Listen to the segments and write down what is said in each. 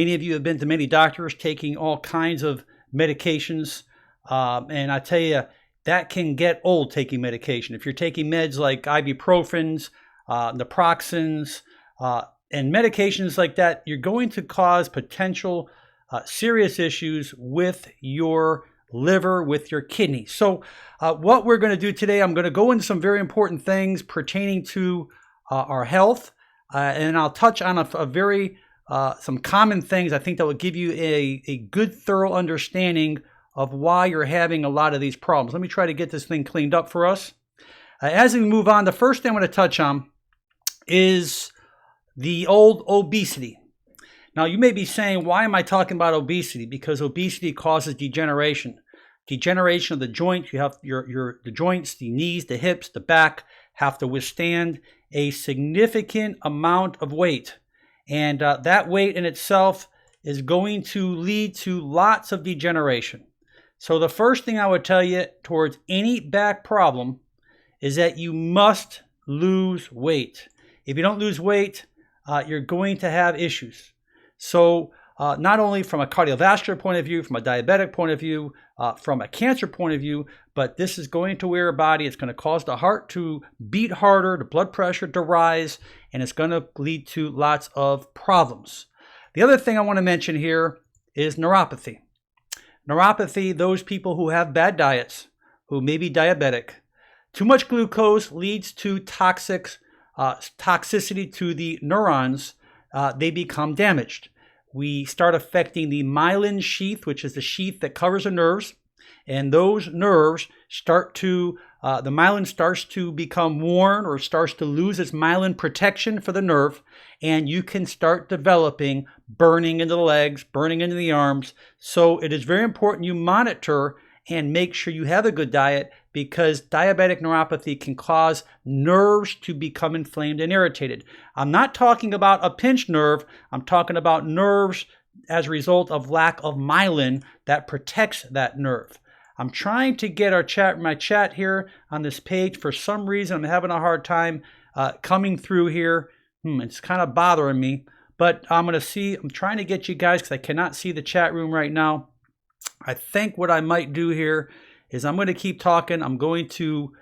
Many of you have been to many doctors taking all kinds of medications, and I tell you, that can get old taking medication. If you're taking meds like ibuprofens, naproxens, and medications like that, you're going to cause potential serious issues with your liver, with your kidney. So what we're going to do today, I'm going to go into some very important things pertaining to our health, and I'll touch on some common things I think that will give you a good, thorough understanding of why you're having a lot of these problems. Let me try to get this thing cleaned up for us. As we move on, the first thing I'm going to touch on is the old obesity. Now, you may be saying, why am I talking about obesity? Because obesity causes degeneration. Degeneration of the joints. You have the joints, the knees, the hips, the back have to withstand a significant amount of weight. And that weight in itself is going to lead to lots of degeneration. So the first thing I would tell you towards any back problem is that you must lose weight. If you don't lose weight, you're going to have issues. So not only from a cardiovascular point of view, from a diabetic point of view, from a cancer point of view, but this is going to wear your body. It's going to cause the heart to beat harder, the blood pressure to rise, and it's going to lead to lots of problems. The other thing I want to mention here is neuropathy. Neuropathy, those people who have bad diets, who may be diabetic. Too much glucose leads to toxicity to the neurons. They become damaged. We start affecting the myelin sheath, which is the sheath that covers the nerves. And those nerves the myelin starts to become worn or starts to lose its myelin protection for the nerve. And you can start developing burning into the legs, burning into the arms. So it is very important you monitor and make sure you have a good diet, because diabetic neuropathy can cause nerves to become inflamed and irritated. I'm not talking about a pinched nerve. I'm talking about nerves as a result of lack of myelin that protects that nerve. I'm trying to get my chat here on this page. For some reason, I'm having a hard time coming through here. It's kind of bothering me, but I'm trying to get you guys, because I cannot see the chat room right now. I think what I might do here is I'm going to keep talking. I'm going to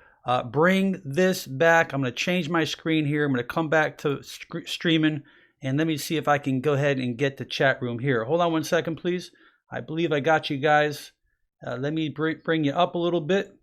bring this back. I'm going to change my screen here. I'm going to come back to streaming, and let me see if I can go ahead and get the chat room here. Hold on one second, please. I believe I got you guys. Let me bring you up a little bit.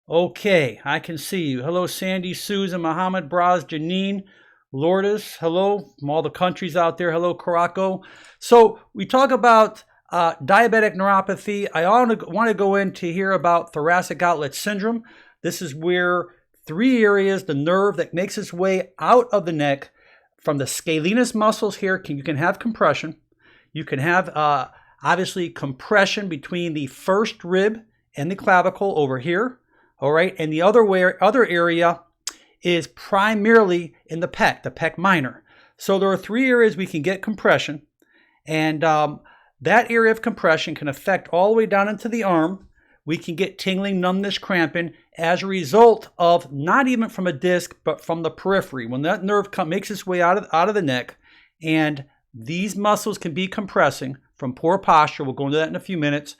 Okay, I can see you. Hello, Sandy, Susan, Muhammad, Braz, Janine, Lourdes. Hello from all the countries out there. Hello, Caraco. So we talk about diabetic neuropathy. I want to go in to hear about thoracic outlet syndrome. This is where three areas, the nerve that makes its way out of the neck from the scalenus muscles here, you can have compression. You can have obviously compression between the first rib and the clavicle over here. All right, and the other area is primarily in the pec minor. So there are three areas we can get compression, and that area of compression can affect all the way down into the arm. We can get tingling, numbness, cramping as a result of not even from a disc, but from the periphery. When that nerve makes its way out of the neck, and these muscles can be compressing from poor posture. We'll go into that in a few minutes.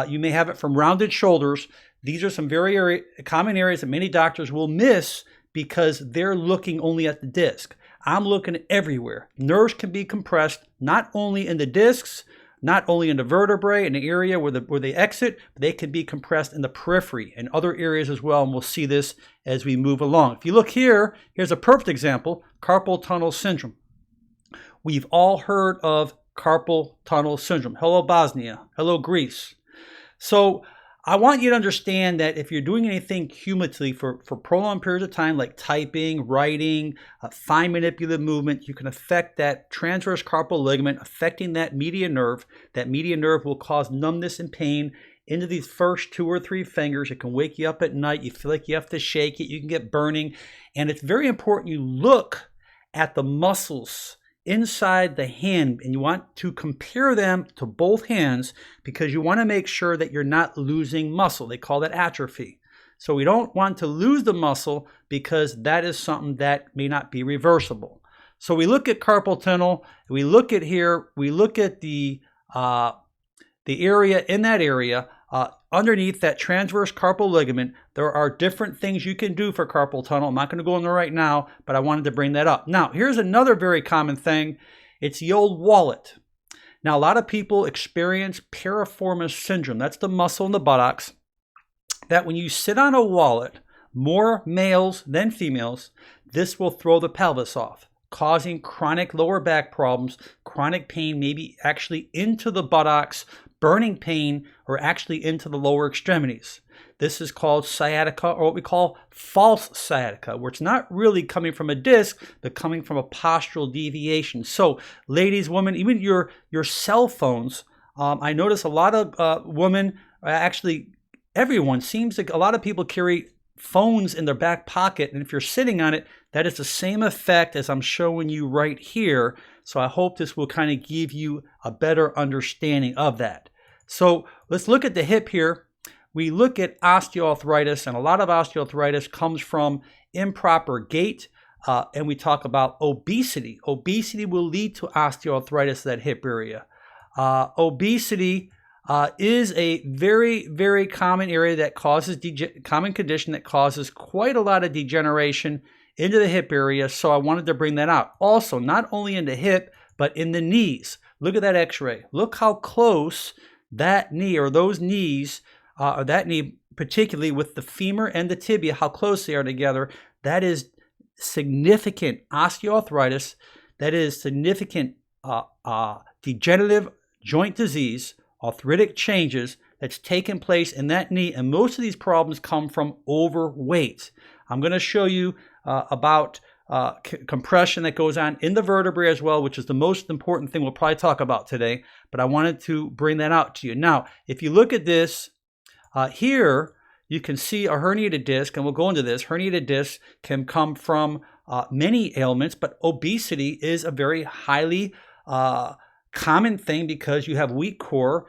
You may have it from rounded shoulders. These are some very common areas that many doctors will miss because they're looking only at the disc. I'm looking everywhere. Nerves can be compressed not only in the discs, not only in the vertebrae, in the area where they exit, but they can be compressed in the periphery and other areas as well, and we'll see this as we move along. If you look here, here's a perfect example, carpal tunnel syndrome. We've all heard of carpal tunnel syndrome. Hello, Bosnia. Hello, Greece. So I want you to understand that if you're doing anything cumulatively for prolonged periods of time, like typing, writing, fine manipulative movement, you can affect that transverse carpal ligament, affecting that median nerve. That median nerve will cause numbness and pain into these first 2 or 3 fingers. It can wake you up at night. You feel like you have to shake it. You can get burning. And it's very important you look at the muscles inside the hand, and you want to compare them to both hands because you want to make sure that you're not losing muscle. They call that atrophy. So we don't want to lose the muscle because that is something that may not be reversible. So we look at carpal tunnel, we look at here, we look at the area, in that area, underneath that transverse carpal ligament. There are different things you can do for carpal tunnel. I'm not going to go in there right now, but I wanted to bring that up. Now, here's another very common thing. It's the old wallet. Now, a lot of people experience Piriformis Syndrome. That's the muscle in the buttocks that when you sit on a wallet, more males than females, this will throw the pelvis off, causing chronic lower back problems, chronic pain, maybe actually into the buttocks, burning pain, or actually into the lower extremities. This is called sciatica, or what we call false sciatica, where it's not really coming from a disc, but coming from a postural deviation. So, ladies, women, even your cell phones, I notice a lot of women, actually everyone seems to, a lot of people carry phones in their back pocket, and if you're sitting on it, that is the same effect as I'm showing you right here. So I hope this will kind of give you a better understanding of that. So let's look at the hip here. We look at osteoarthritis, and a lot of osteoarthritis comes from improper gait, and we talk about obesity. Obesity will lead to osteoarthritis, that hip area. Obesity is a very, very common area that causes, common condition that causes quite a lot of degeneration into the hip area, so I wanted to bring that out. Also, not only in the hip, but in the knees. Look at that x-ray. Look how close that knee, or those knees, or that knee particularly with the femur and the tibia, how close they are together. That is significant osteoarthritis. That is significant degenerative joint disease, arthritic changes that's taken place in that knee, and most of these problems come from overweight. I'm going to show you about compression that goes on in the vertebrae as well, which is the most important thing we'll probably talk about today, but I wanted to bring that out to you. Now, if you look at this, here you can see a herniated disc, and we'll go into this. Herniated discs can come from many ailments, but obesity is a very highly common thing because you have weak core,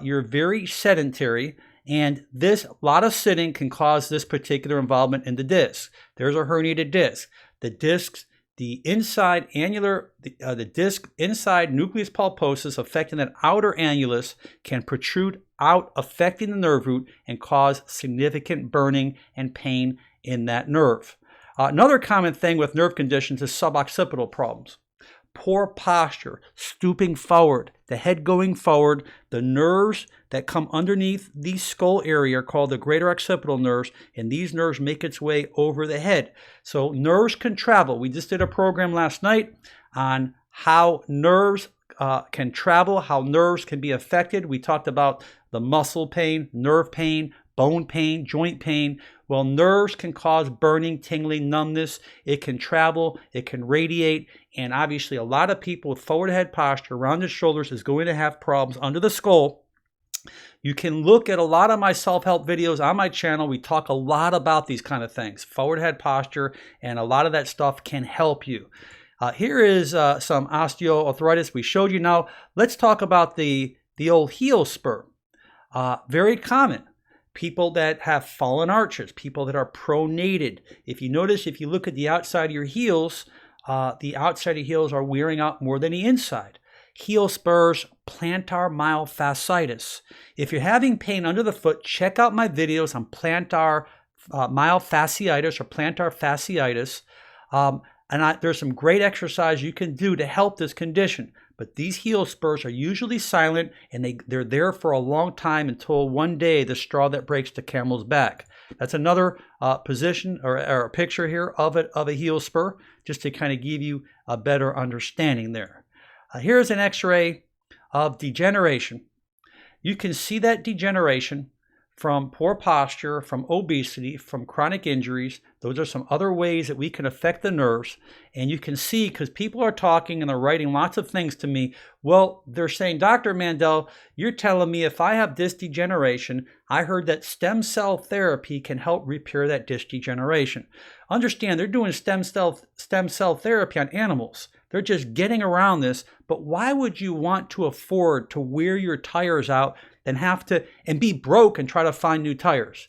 you're very sedentary, and a lot of sitting can cause this particular involvement in the disc. There's a herniated disc. The discs, the inside annular, the disc inside nucleus pulposus affecting that outer annulus can protrude out, affecting the nerve root and cause significant burning and pain in that nerve. Another common thing with nerve conditions is suboccipital problems. Poor posture, stooping forward, the head going forward, the nerves that come underneath the skull area are called the greater occipital nerves, and these nerves make its way over the head. So nerves can travel. We just did a program last night on how nerves can travel, how nerves can be affected. We talked about the muscle pain, nerve pain, bone pain, joint pain. Well, nerves can cause burning, tingling, numbness. It can travel, it can radiate, and obviously a lot of people with forward head posture around the shoulders is going to have problems under the skull. You can look at a lot of my self-help videos on my channel. We talk a lot about these kind of things, forward head posture, and a lot of that stuff can help you. Here is some osteoarthritis we showed you. Now, let's talk about the old heel spur. Very common. People that have fallen arches, people that are pronated. If you notice, if you look at the outside of your heels, the outside of heels are wearing out more than the inside. Heel spurs, plantar myofasciitis. If you're having pain under the foot, check out my videos on plantar myofasciitis or plantar fasciitis. There's some great exercise you can do to help this condition. But these heel spurs are usually silent, and they're there for a long time until one day the straw that breaks the camel's back. That's another position or a picture here of a heel spur, just to kind of give you a better understanding there. Here's an x-ray of degeneration. You can see that degeneration from poor posture, from obesity, from chronic injuries. Those are some other ways that we can affect the nerves. And you can see, because people are talking and they're writing lots of things to me, well, they're saying, Dr. Mandell, you're telling me if I have disc degeneration, I heard that stem cell therapy can help repair that disc degeneration. Understand, they're doing stem cell therapy on animals. They're just getting around this. But why would you want to afford to wear your tires out and have to and be broke and try to find new tires?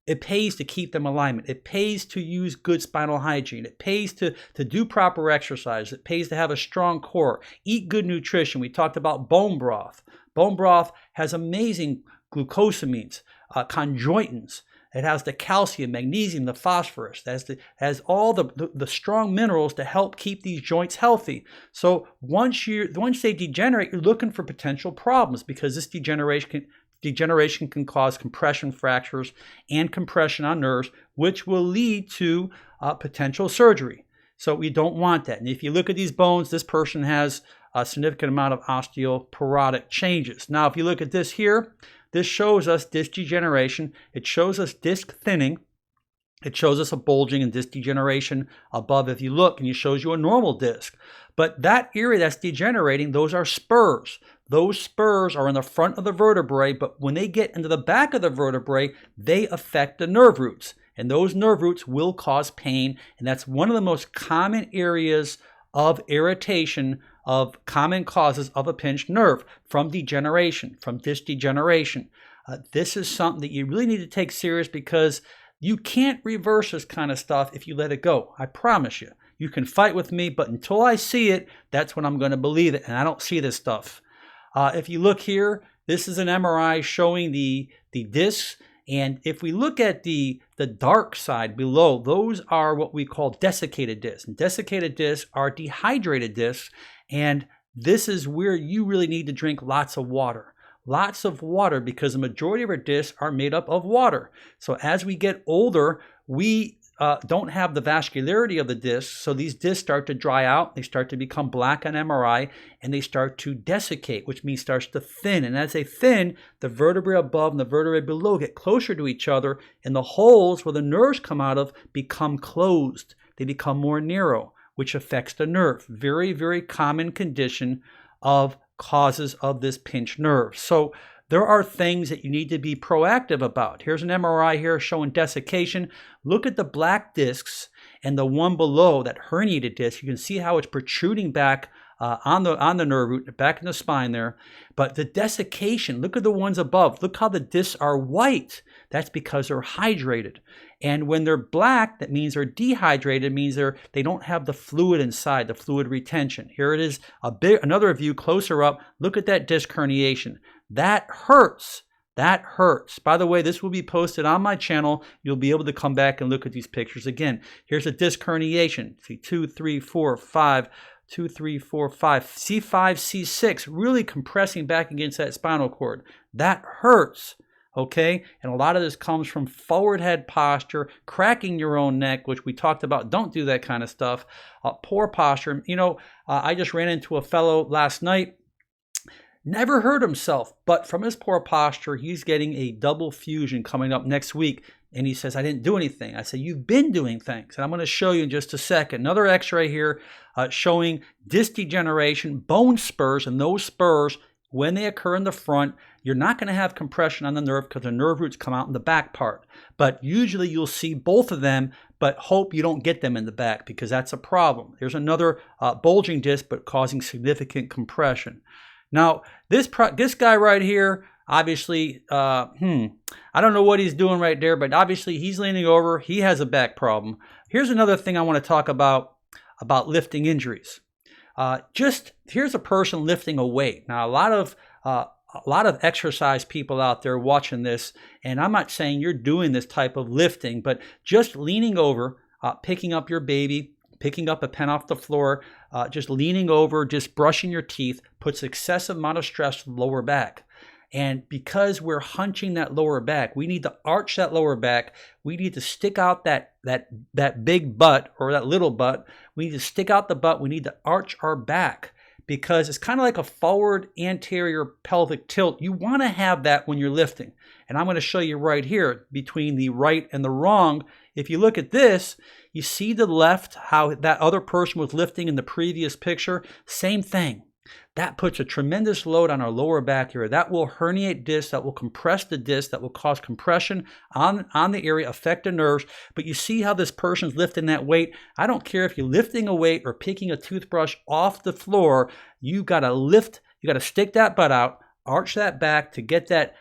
It pays to keep them in alignment. It pays to use good spinal hygiene. It pays to do proper exercise. It pays to have a strong core. Eat good nutrition. We talked about bone broth. Bone broth has amazing glucosamines, chondroitins. It has the calcium, magnesium, the phosphorus. It has all the strong minerals to help keep these joints healthy. So once they degenerate, you're looking for potential problems, because this degeneration can cause compression fractures and compression on nerves, which will lead to potential surgery. So we don't want that. And if you look at these bones, this person has a significant amount of osteoporotic changes. Now, if you look at this here, this shows us disc degeneration. It shows us disc thinning. It shows us a bulging and disc degeneration above if you look, and it shows you a normal disc. But that area that's degenerating, those are spurs. Those spurs are in the front of the vertebrae, but when they get into the back of the vertebrae, they affect the nerve roots. And those nerve roots will cause pain, and that's one of the most common areas of irritation, of common causes of a pinched nerve, from degeneration, from disc degeneration. This is something that you really need to take serious, because you can't reverse this kind of stuff if you let it go. I promise you. You can fight with me, but until I see it, that's when I'm going to believe it, and I don't see this stuff. If you look here, this is an MRI showing the discs. And if we look at the dark side below, those are what we call desiccated discs. And desiccated discs are dehydrated discs. And this is where you really need to drink lots of water. Lots of water, because the majority of our discs are made up of water. So as we get older, we don't have the vascularity of the discs, so these discs start to dry out, they start to become black on MRI, and they start to desiccate, which means starts to thin. And as they thin, the vertebrae above and the vertebrae below get closer to each other, and the holes where the nerves come out of become closed. They become more narrow, which affects the nerve. Very, very common condition of causes of this pinched nerve. So there are things that you need to be proactive about. Here's an MRI here showing desiccation. Look at the black discs and the one below, that herniated disc. You can see how it's protruding back on the nerve root, back in the spine there. But the desiccation, look at the ones above. Look how the discs are white. That's because they're hydrated. And when they're black, that means they're dehydrated. It means they don't have the fluid inside, the fluid retention. Here it is, another view closer up. Look at that disc herniation. That hurts. That hurts. By the way, this will be posted on my channel. You'll be able to come back and look at these pictures again. Here's a disc herniation. See, 2, 3, 4, 5. 2, 3, 4, 5. C5, C6, really compressing back against that spinal cord. That hurts. Okay, and a lot of this comes from forward head posture, cracking your own neck, which we talked about. Don't do that kind of stuff. Poor posture. You know, I just ran into a fellow last night. Never hurt himself, but from his poor posture, he's getting a double fusion coming up next week. And he says, I didn't do anything. I say, you've been doing things. And I'm going to show you in just a second. Another x-ray here showing disc degeneration, bone spurs, and those spurs, when they occur in the front, you're not going to have compression on the nerve because the nerve roots come out in the back part. But usually you'll see both of them, but hope you don't get them in the back, because that's a problem. There's another bulging disc, but causing significant compression. Now, this guy right here, obviously, I don't know what he's doing right there, but obviously he's leaning over. He has a back problem. Here's another thing I want to talk about lifting injuries. Here's a person lifting a weight. Now, a lot of exercise people out there watching this, and I'm not saying you're doing this type of lifting, but just leaning over, picking up your baby, picking up a pen off the floor, just leaning over, just brushing your teeth, puts excessive amount of stress to the lower back. And because we're hunching that lower back, we need to arch that lower back. We need to stick out that big butt, or that little butt. We need to stick out the butt. We need to arch our back, because it's kind of like a forward anterior pelvic tilt. You want to have that when you're lifting. And I'm going to show you right here between the right and the wrong. If you look at this, you see the left, how that other person was lifting in the previous picture. Same thing. That puts a tremendous load on our lower back area. That will herniate discs, that will compress the disc, that will cause compression on the area, affect the nerves. But you see how this person's lifting that weight. I don't care if you're lifting a weight or picking a toothbrush off the floor. You got to lift, you got to stick that butt out, arch that back to get that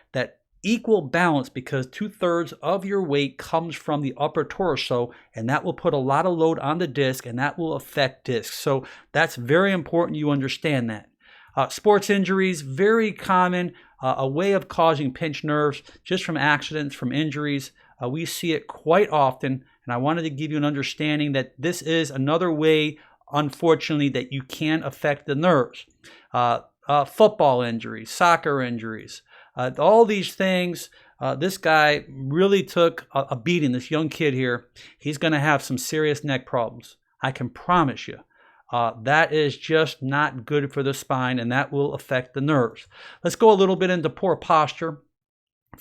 equal balance because 2/3 of your weight comes from the upper torso, and that will put a lot of load on the disc, and that will affect discs. So that's very important you understand that. Sports injuries, very common, a way of causing pinched nerves just from accidents, from injuries. We see it quite often, and I wanted to give you an understanding that this is another way, unfortunately, that you can affect the nerves. Football injuries, soccer injuries, all these things. This guy really took a beating, this young kid here. He's going to have some serious neck problems. I can promise you. That is just not good for the spine, and that will affect the nerves. Let's go a little bit into poor posture.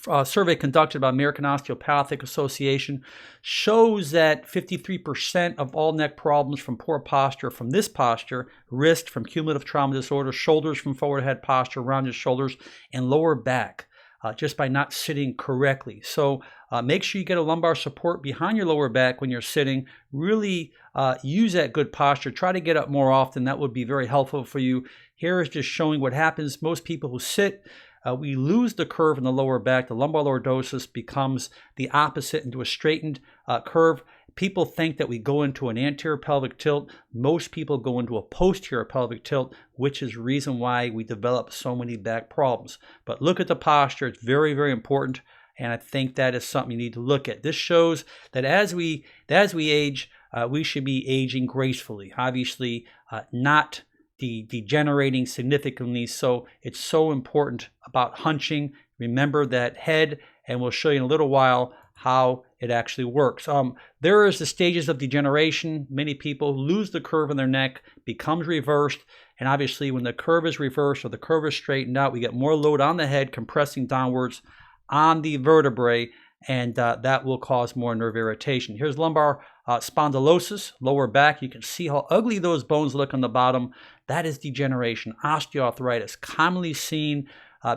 A survey conducted by American Osteopathic Association shows that 53% of all neck problems from poor posture, from this posture, wrist from cumulative trauma disorder, shoulders from forward head posture, rounded shoulders, and lower back, just by not sitting correctly. So make sure you get a lumbar support behind your lower back when you're sitting. Really use that good posture. Try to get up more often. That would be very helpful for you. Here is just showing what happens. Most people who sit, we lose the curve in the lower back. The lumbar lordosis becomes the opposite into a straightened curve. People think that we go into an anterior pelvic tilt. Most people go into a posterior pelvic tilt, which is the reason why we develop so many back problems. But look at the posture. It's very, very important, and I think that is something you need to look at. This shows that as we age, we should be aging gracefully. Obviously, not degenerating significantly. So it's so important about hunching. Remember that head, and we'll show you in a little while how it actually works. There is the stages of degeneration. Many people lose the curve in their neck, becomes reversed, and obviously when the curve is reversed or the curve is straightened out, we get more load on the head, compressing downwards on the vertebrae, and that will cause more nerve irritation. Here's lumbar spondylosis, lower back. You can see how ugly those bones look on the bottom. That is degeneration. Osteoarthritis, commonly seen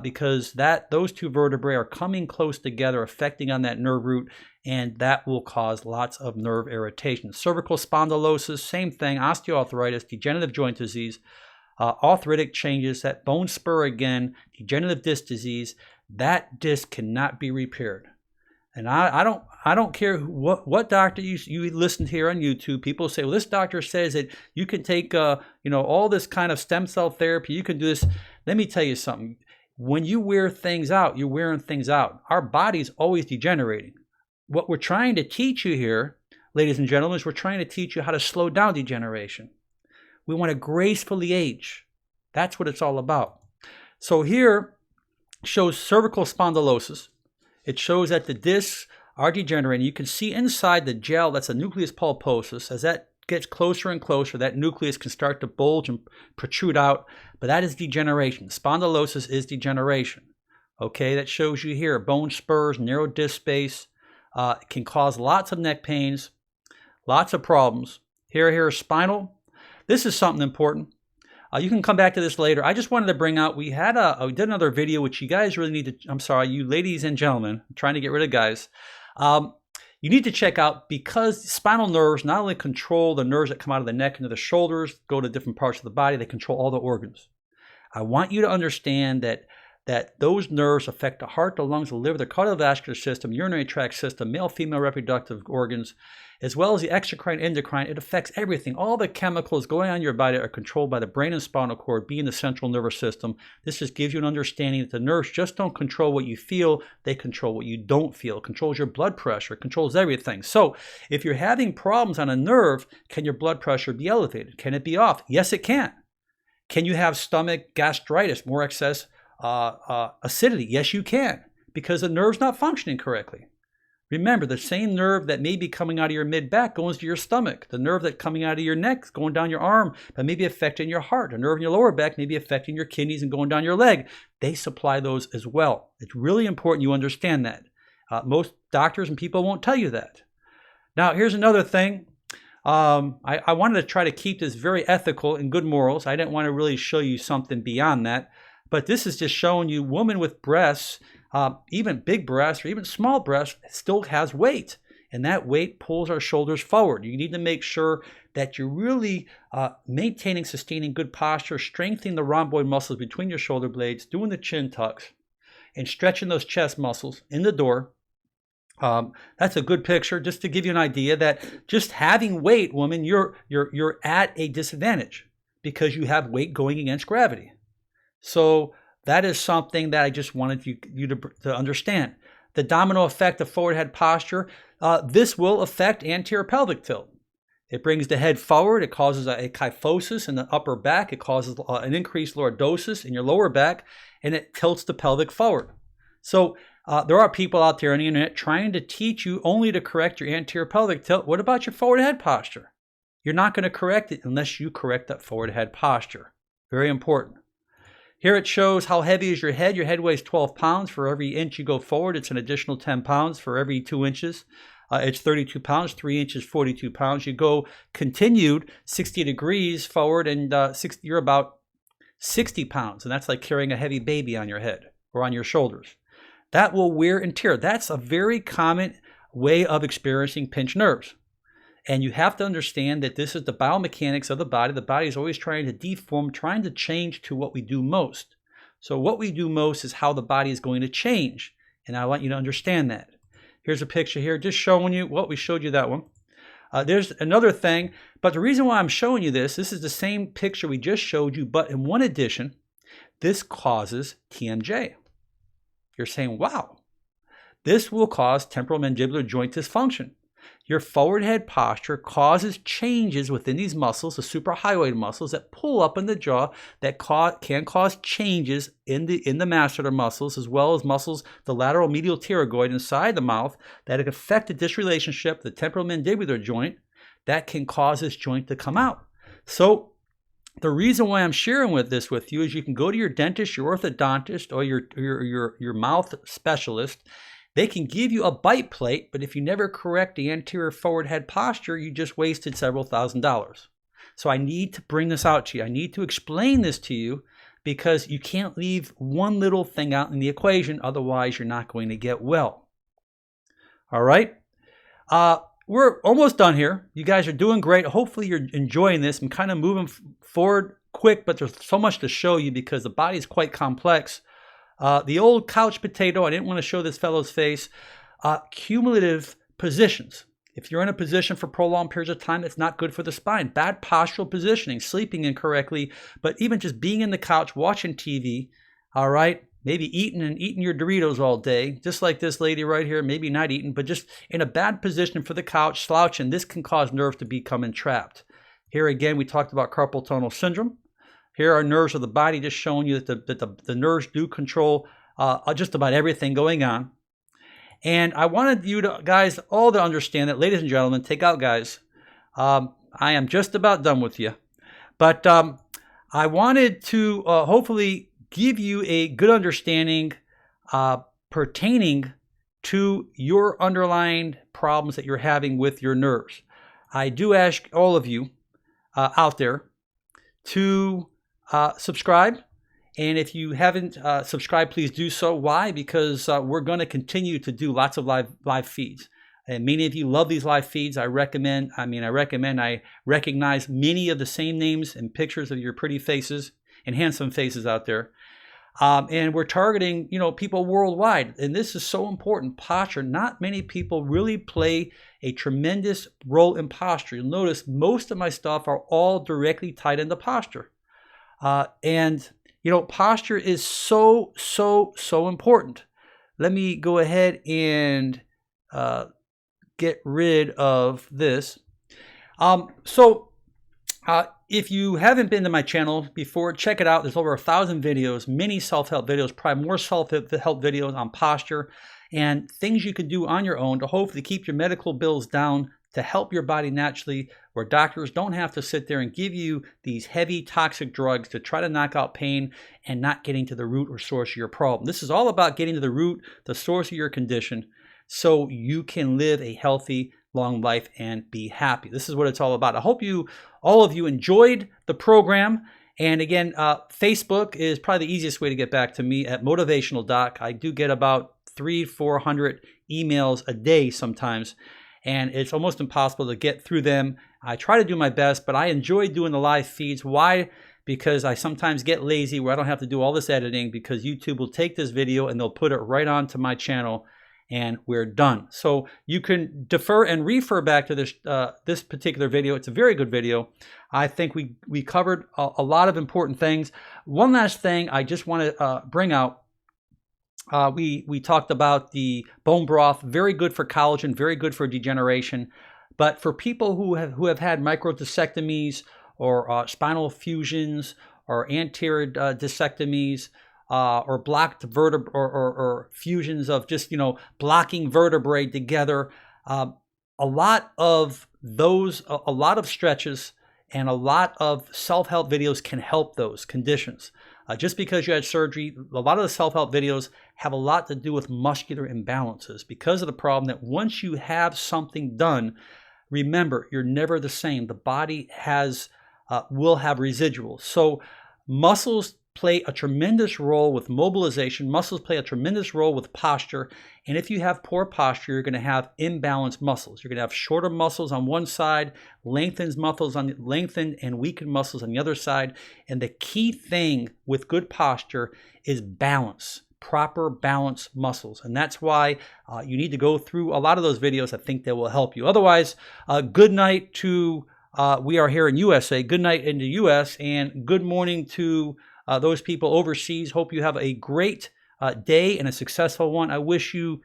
because those two vertebrae are coming close together, affecting on that nerve root, and that will cause lots of nerve irritation. Cervical spondylosis, same thing. Osteoarthritis, degenerative joint disease, arthritic changes, that bone spur again, degenerative disc disease. That disc cannot be repaired. And I don't care what doctor you listen to here on YouTube. People say, well, this doctor says that you can take all this kind of stem cell therapy. You can do this. Let me tell you something. When you wear things out, you're wearing things out. Our body's always degenerating. What we're trying to teach you here, ladies and gentlemen, is we're trying to teach you how to slow down degeneration. We want to gracefully age. That's what it's all about. So here shows cervical spondylosis. It shows that the discs are degenerating. You can see inside the gel, that's a nucleus pulposus. As that gets closer and closer, that nucleus can start to bulge and protrude out, but that is degeneration. Spondylosis is degeneration. Okay, that shows you here, bone spurs, narrow disc space. It can cause lots of neck pains, lots of problems. Here is spinal. This is something important. You can come back to this later. I just wanted to bring out, we did another video, which you guys really need to, I'm sorry, you ladies and gentlemen, I'm trying to get rid of guys. You need to check out, because spinal nerves not only control the nerves that come out of the neck into the shoulders, go to different parts of the body, they control all the organs. I want you to understand that those nerves affect the heart, the lungs, the liver, the cardiovascular system, urinary tract system, male, female reproductive organs, as well as the exocrine, endocrine. It affects everything. All the chemicals going on in your body are controlled by the brain and spinal cord, being the central nervous system. This just gives you an understanding that the nerves just don't control what you feel, they control what you don't feel. It controls your blood pressure, it controls everything. So if you're having problems on a nerve, can your blood pressure be elevated? Can it be off? Yes, it can. Can you have stomach gastritis, more excess acidity? Yes, you can, because the nerve's not functioning correctly. Remember, the same nerve that may be coming out of your mid-back goes to your stomach. The nerve that's coming out of your neck is going down your arm, but may be affecting your heart. The nerve in your lower back may be affecting your kidneys and going down your leg. They supply those as well. It's really important you understand that. Most doctors and people won't tell you that. Now, here's another thing. I wanted to try to keep this very ethical and good morals. I didn't want to really show you something beyond that. But this is just showing you women with breasts, even big breasts or even small breasts, still has weight. And that weight pulls our shoulders forward. You need to make sure that you're really maintaining, sustaining good posture, strengthening the rhomboid muscles between your shoulder blades, doing the chin tucks. and stretching those chest muscles in the door. That's a good picture just to give you an idea that just having weight, woman, you're at a disadvantage because you have weight going against gravity. So that is something that I just wanted you to understand. The domino effect of forward head posture, this will affect anterior pelvic tilt. It brings the head forward. It causes a kyphosis in the upper back. It causes an increased lordosis in your lower back, and it tilts the pelvic forward. So there are people out there on the internet trying to teach you only to correct your anterior pelvic tilt. What about your forward head posture? You're not going to correct it unless you correct that forward head posture. Very important. Here it shows how heavy is your head. Your head weighs 12 pounds. For every inch you go forward, it's an additional 10 pounds. For every 2 inches, it's 32 pounds. 3 inches, 42 pounds. You go continued 60 degrees forward, and you're about 60 pounds. And that's like carrying a heavy baby on your head or on your shoulders. That will wear and tear. That's a very common way of experiencing pinched nerves. And you have to understand that this is the biomechanics of the body. The body is always trying to deform, trying to change to what we do most. So what we do most is how the body is going to change. And I want you to understand that. Here's a picture here just showing you, well, we showed you that one. There's another thing, but the reason why I'm showing you this is the same picture we just showed you, but in one addition, this causes TMJ. You're saying, wow, this will cause temporal mandibular joint dysfunction. Your forward head posture causes changes within these muscles, the suprahyoid muscles that pull up in the jaw that can cause changes in the masseter muscles, as well as muscles, the lateral medial pterygoid inside the mouth, that affect the disc relationship, the temporal mandibular joint, that can cause this joint to come out. So the reason why I'm sharing this with you is you can go to your dentist, your orthodontist, or your mouth specialist. They can give you a bite plate, but if you never correct the anterior forward head posture, you just wasted several $1,000s. So I need to bring this out to you. I need to explain this to you because you can't leave one little thing out in the equation. Otherwise, you're not going to get well. All right. We're almost done here. You guys are doing great. Hopefully you're enjoying this. I'm kind of moving forward quick, but there's so much to show you because the body is quite complex. The old couch potato, I didn't want to show this fellow's face. Cumulative positions. If you're in a position for prolonged periods of time, it's not good for the spine. Bad postural positioning, sleeping incorrectly, but even just being in the couch, watching TV, all right? Maybe eating your Doritos all day, just like this lady right here, maybe not eating, but just in a bad position for the couch, slouching. This can cause nerves to become entrapped. Here again, we talked about carpal tunnel syndrome. Here are nerves of the body, just showing you that the nerves do control just about everything going on. And I wanted you to, guys, all to understand that, ladies and gentlemen, take out, guys. I am just about done with you. But I wanted to hopefully give you a good understanding pertaining to your underlying problems that you're having with your nerves. I do ask all of you out there to subscribe, and if you haven't subscribed, please do so. Why? Because we're going to continue to do lots of live feeds, and many of you love these live feeds. I recognize many of the same names and pictures of your pretty faces and handsome faces out there, and we're targeting people worldwide, and this is so important. Posture. Not many people really play a tremendous role in posture. You'll notice most of my stuff are all directly tied into posture. And posture is so important. Let me go ahead and get rid of this. If you haven't been to my channel before, check it out. There's over 1,000 videos, many self-help videos, probably more self-help videos on posture and things you can do on your own to hopefully keep your medical bills down, to help your body naturally, where doctors don't have to sit there and give you these heavy toxic drugs to try to knock out pain and not getting to the root or source of your problem. This is all about getting to the root, the source of your condition, so you can live a healthy, long life and be happy. This is what it's all about. I hope all of you enjoyed the program. And again, Facebook is probably the easiest way to get back to me at Motivational Doc. I do get about 300-400 emails a day sometimes, and it's almost impossible to get through them. I try to do my best, but I enjoy doing the live feeds. Why? because I sometimes get lazy where I don't have to do all this editing, because YouTube will take this video and they'll put it right onto my channel and we're done. So you can defer and refer back to this this particular video. It's a very good video. I think we covered a lot of important things. One last thing I just want to bring out. We talked about the bone broth, very good for collagen, very good for degeneration. But for people who have had microdiscectomies or spinal fusions or anterior discectomies, or blocked vertebrae or fusions of just, blocking vertebrae together. A lot of those, a lot of stretches and a lot of self-help videos can help those conditions. Just because you had surgery, a lot of the self-help videos have a lot to do with muscular imbalances because of the problem that once you have something done, remember, you're never the same. The body will have residuals. So muscles play a tremendous role with mobilization. Muscles play a tremendous role with posture. And if you have poor posture, you're going to have imbalanced muscles. You're going to have shorter muscles on one side, lengthened and weakened muscles on the other side. And the key thing with good posture is balance, proper balance muscles. And that's why you need to go through a lot of those videos. I think that will help you. Otherwise, good night to, we are here in USA. Good night in the US, and good morning to those people overseas. Hope you have a great day and a successful one. I wish you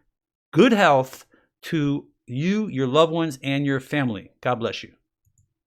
good health to you, your loved ones, and your family. God bless you.